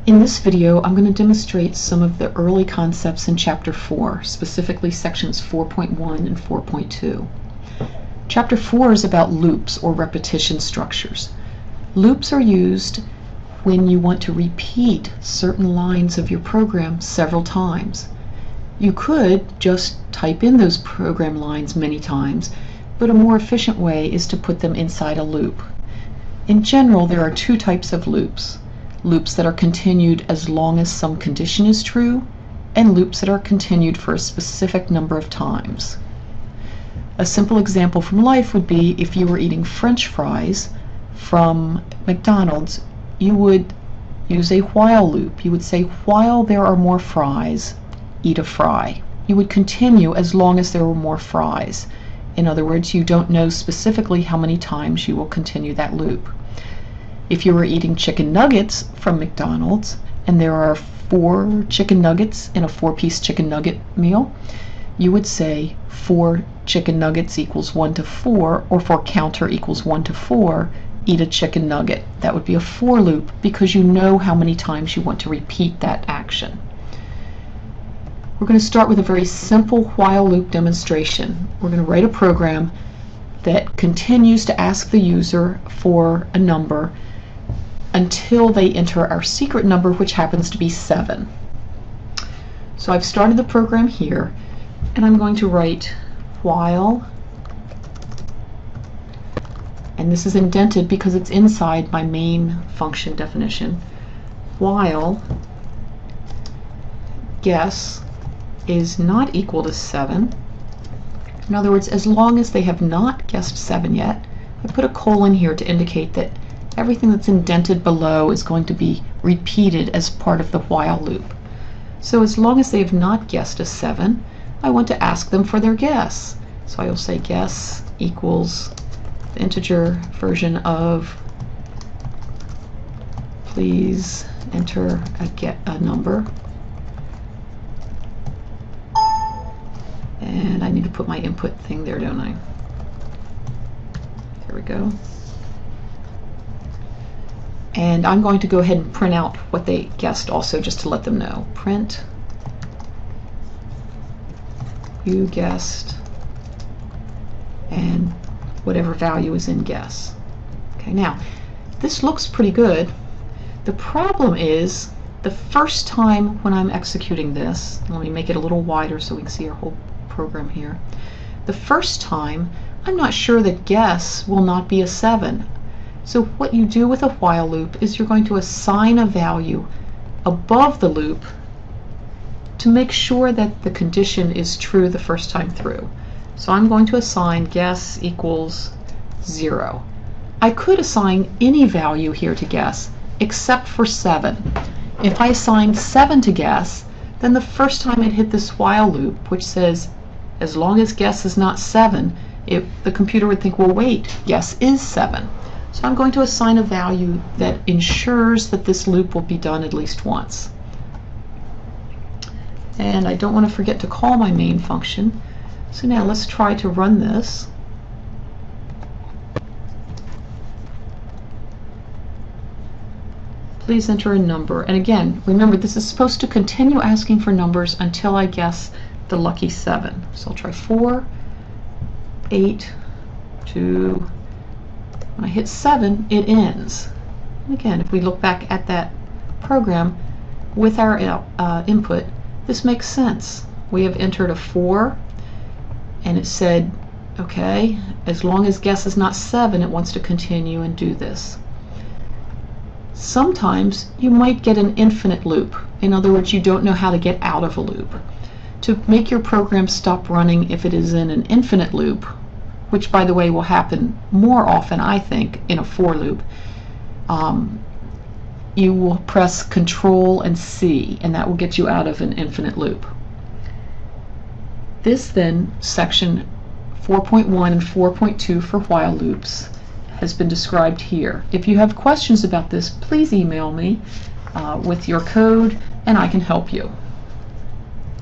In this video, I'm going to demonstrate some of the early concepts in Chapter 4, specifically sections 4.1 and 4.2. Chapter 4 is about loops or repetition structures. Loops are used when you want to repeat certain lines of your program several times. You could just type in those program lines many times, but a more efficient way is to put them inside a loop. In general, there are two types of loops. Loops that are continued as long as some condition is true, and loops that are continued for a specific number of times. A simple example from life would be if you were eating French fries from McDonald's, you would use a while loop. You would say, while there are more fries, eat a fry. You would continue as long as there were more fries. In other words, you don't know specifically how many times you will continue that loop. If you were eating chicken nuggets from McDonald's and there are 4 chicken nuggets in a 4-piece chicken nugget meal, you would say 4 chicken nuggets equals 1 to 4, or 4 counter equals 1 to 4, eat a chicken nugget. That would be a for loop because you know how many times you want to repeat that action. We're going to start with a very simple while loop demonstration. We're going to write a program that continues to ask the user for a number until they enter our secret number, which happens to be 7. So I've started the program here, and I'm going to write while, and this is indented because it's inside my main function definition, while guess is not equal to 7. In other words, as long as they have not guessed 7 yet, I put a colon here to indicate that everything that's indented below is going to be repeated as part of the while loop. So as long as they have not guessed a 7, I want to ask them for their guess. So I will say guess equals the integer version of please enter a number. And I need to put my input thing there, don't I? There we go. And I'm going to go ahead and print out what they guessed also, just to let them know. Print, you guessed, and whatever value is in guess. Okay, now, this looks pretty good. The problem is, the first time when I'm executing this, let me make it a little wider so we can see our whole program here. The first time, I'm not sure that guess will not be a 7. So what you do with a while loop is you're going to assign a value above the loop to make sure that the condition is true the first time through. So I'm going to assign guess equals 0. I could assign any value here to guess except for 7. If I assigned 7 to guess, then the first time it hit this while loop, which says as long as guess is not 7, the computer would think, well, wait, guess is 7. So I'm going to assign a value that ensures that this loop will be done at least once. And I don't want to forget to call my main function. So now let's try to run this. Please enter a number. And again, remember, this is supposed to continue asking for numbers until I guess the lucky 7. So I'll try 4, 8, 2, when I hit 7, it ends. And again, if we look back at that program with our input, this makes sense. We have entered a 4, and it said, okay, as long as guess is not 7, it wants to continue and do this. Sometimes you might get an infinite loop. In other words, you don't know how to get out of a loop. To make your program stop running if it is in an infinite loop, which by the way will happen more often, I think, in a for loop, you will press Control and C, and that will get you out of an infinite loop. This then, section 4.1 and 4.2 for while loops, has been described here. If you have questions about this, please email me with your code and I can help you.